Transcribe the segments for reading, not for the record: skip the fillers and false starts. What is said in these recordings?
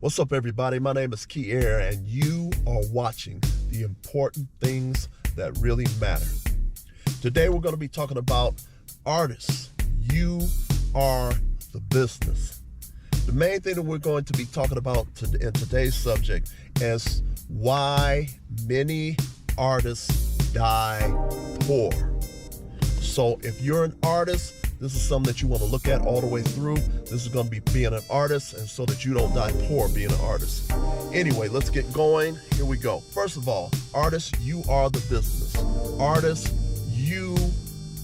What's up, everybody? My name is Key Air, and you are watching the important things that really matter. Today, we're going to be talking about artists. You are the business. The main thing that we're going to be talking about in today's subject is why many artists die poor. So if you're an artist, this is something that you want to look at all the way through. This is going to be being an artist, and so that you don't die poor being an artist. Anyway, let's get going. Here we go. First of all, artists, you are the business. Artists, you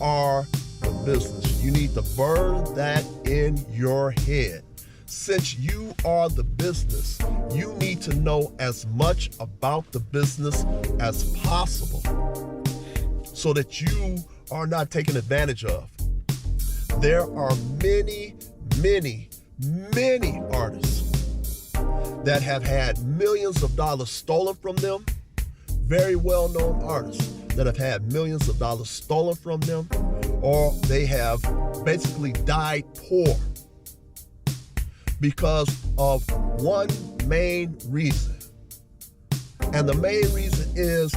are the business. You need to burn that in your head. Since you are the business, you need to know as much about the business as possible so that you are not taken advantage of. There are many artists that have had millions of dollars stolen from them. Very well-known artists that have had millions of dollars stolen from them, or they have basically died poor because of one main reason. And the main reason is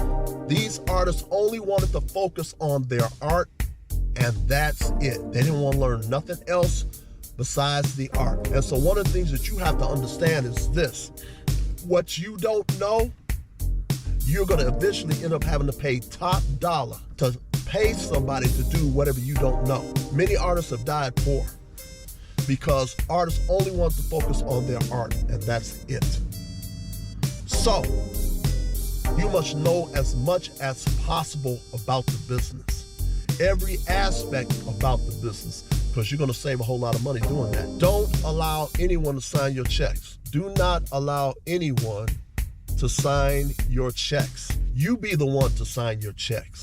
these artists only wanted to focus on their art, and that's it. They didn't want to learn nothing else besides the art. And so one of the things that you have to understand is this: what you don't know, you're going to eventually end up having to pay top dollar to pay somebody to do whatever you don't know. Many artists have died poor because artists only want to focus on their art, and that's it. So you must know as much as possible about the business. Every aspect about the business, because you're going to save a whole lot of money doing that. Don't allow anyone to sign your checks. Do not allow anyone to sign your checks. You be the one to sign your checks.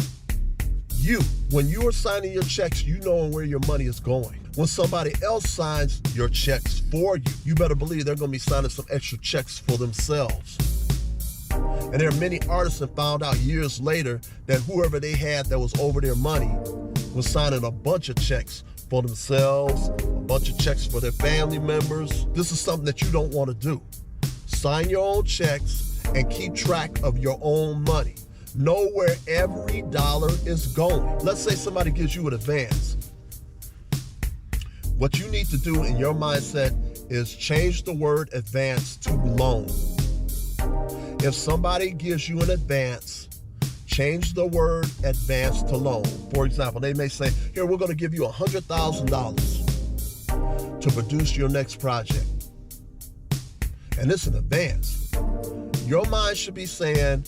When you are signing your checks, you know where your money is going. When somebody else signs your checks for you, you better believe they're going to be signing some extra checks for themselves. And there are many artists that found out years later that whoever they had that was over their money was signing a bunch of checks for themselves, a bunch of checks for their family members. This is something that you don't want to do. Sign your own checks and keep track of your own money. Know where every dollar is going. Let's say somebody gives you an advance. What you need to do in your mindset is change the word advance to loan. If somebody gives you an advance, change the word advance to loan. For example, they may say, here, we're going to give you $100,000 to produce your next project. And it's an advance. Your mind should be saying,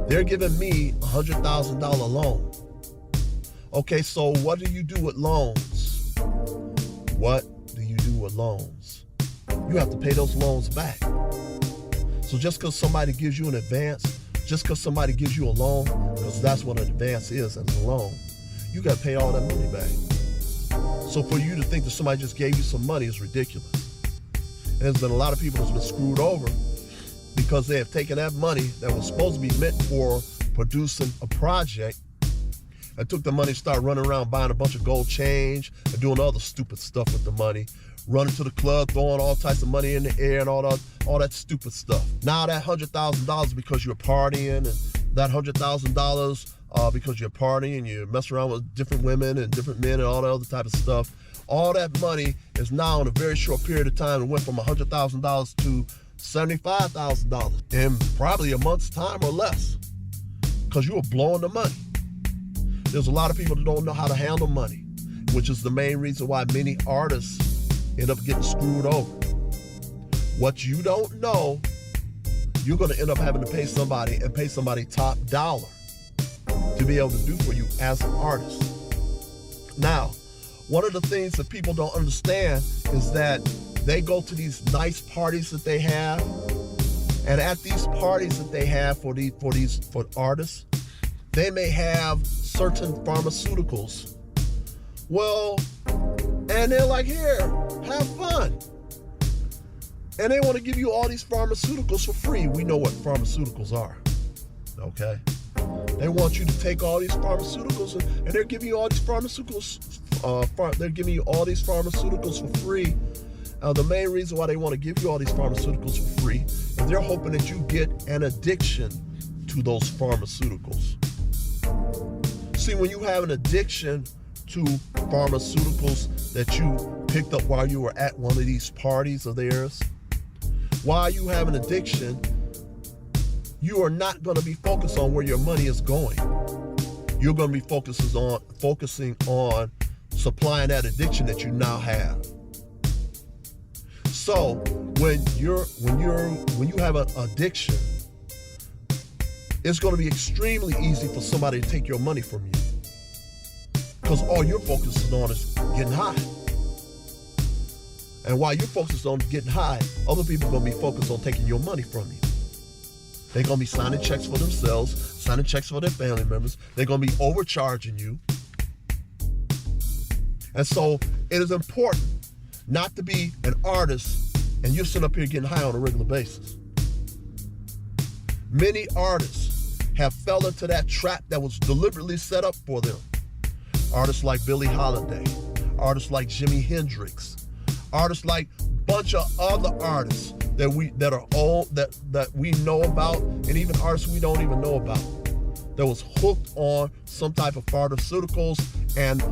they're giving me $100,000 loan. Okay, so what do you do with loans? What do you do with loans? You have to pay those loans back. So just because somebody gives you an advance, just because somebody gives you a loan, because that's what an advance is, as a loan, you got to pay all that money back. So for you to think that somebody just gave you some money is ridiculous. And there's been a lot of people that's been screwed over because they have taken that money that was supposed to be meant for producing a project and took the money and started running around buying a bunch of gold change and doing other stupid stuff with the money. Running to the club, throwing all types of money in the air and all that stupid stuff. Now that $100,000 because you're partying, and that $100,000 because you're partying and you mess around with different women and different men and all that other type of stuff. All that money is now in a very short period of time. It went from $100,000 to $75,000 in probably a month's time or less because you were blowing the money. There's a lot of people that don't know how to handle money, which is the main reason why many artists end up getting screwed over. What you don't know, you're going to end up having to pay somebody and pay somebody top dollar to be able to do for you as an artist. Now, one of the things that people don't understand is that they go to these nice parties that they have, and at these parties that they have for artists, they may have certain pharmaceuticals. Well, and they're like, here, have fun. And they want to give you all these pharmaceuticals for free. We know what pharmaceuticals are, okay? They want you to take all these pharmaceuticals, and they're giving you all these pharmaceuticals. They're giving you all these pharmaceuticals for free. The main reason why they want to give you all these pharmaceuticals for free is they're hoping that you get an addiction to those pharmaceuticals. See, when you have an addiction to pharmaceuticals that you picked up while you were at one of these parties of theirs, while you have an addiction, you are not going to be focused on where your money is going. You're going to be focusing on supplying that addiction that you now have. So when you have an addiction, it's going to be extremely easy for somebody to take your money from you, because all you're focusing on is getting high. And while you're focused on getting high, other people are going to be focused on taking your money from you. They're going to be signing checks for themselves, signing checks for their family members. They're going to be overcharging you. And so it is important not to be an artist and you're sitting up here getting high on a regular basis. Many artists have fell into that trap that was deliberately set up for them. Artists like Billie Holiday, artists like Jimi Hendrix, artists like a bunch of other artists that we know about, and even artists we don't even know about, that was hooked on some type of pharmaceuticals, and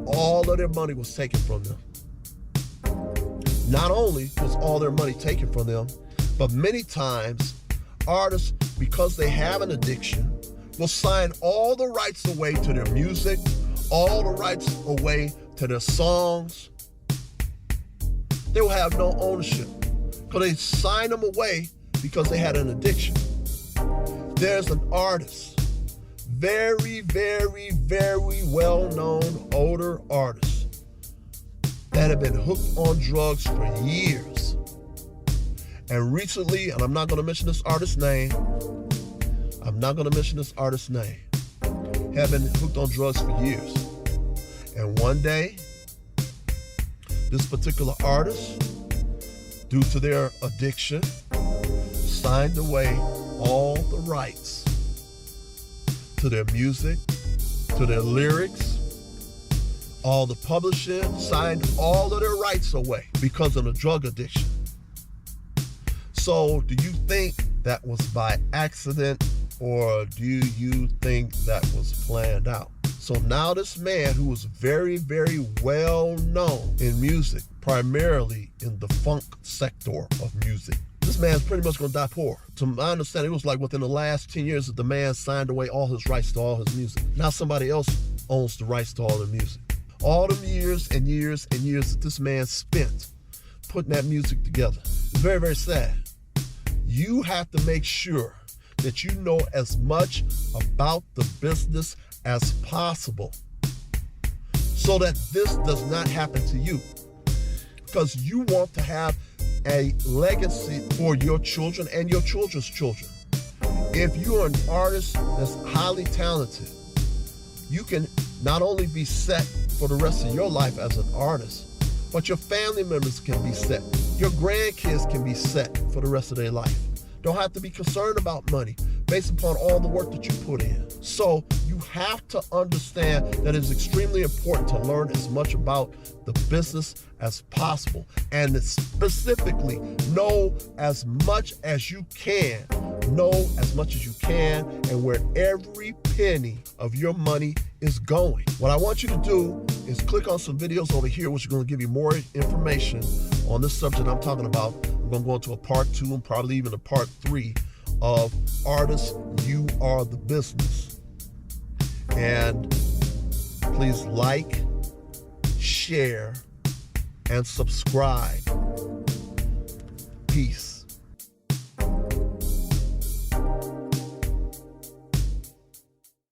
all of their money was taken from them. Not only was all their money taken from them, but many times artists, because they have an addiction, will sign all the rights away to their music, all the rights away to their songs. They will have no ownership because they signed them away because they had an addiction. There's an artist, very, very, very well-known older artist, that have been hooked on drugs for years. And recently, and I'm not going to mention this artist's name, have been hooked on drugs for years. And one day, this particular artist, due to their addiction, signed away all the rights to their music, to their lyrics, all the publishing, signed all of their rights away because of the drug addiction. So do you think that was by accident, or do you think that was planned out? So now this man, who was very, very well known in music, primarily in the funk sector of music, this man's pretty much going to die poor. To my understanding, it was like within the last 10 years that the man signed away all his rights to all his music. Now somebody else owns the rights to all the music. All the years and years and years that this man spent putting that music together. It's very, very sad. You have to make sure that you know as much about the business as possible so that this does not happen to you, because you want to have a legacy for your children and your children's children. If you're an artist that's highly talented, you can not only be set for the rest of your life as an artist, but your family members can be set. Your grandkids can be set for the rest of their life. Don't have to be concerned about money based upon all the work that you put in. So you have to understand that it's extremely important to learn as much about the business as possible, and specifically know as much as you can. Know as much as you can and where every penny of your money is going. What I want you to do is click on some videos over here, which are going to give you more information on this subject I'm talking about. I'm going to go into a part 2 and probably even a part 3 of Artists, You Are the Business. And please like, share, and subscribe. Peace.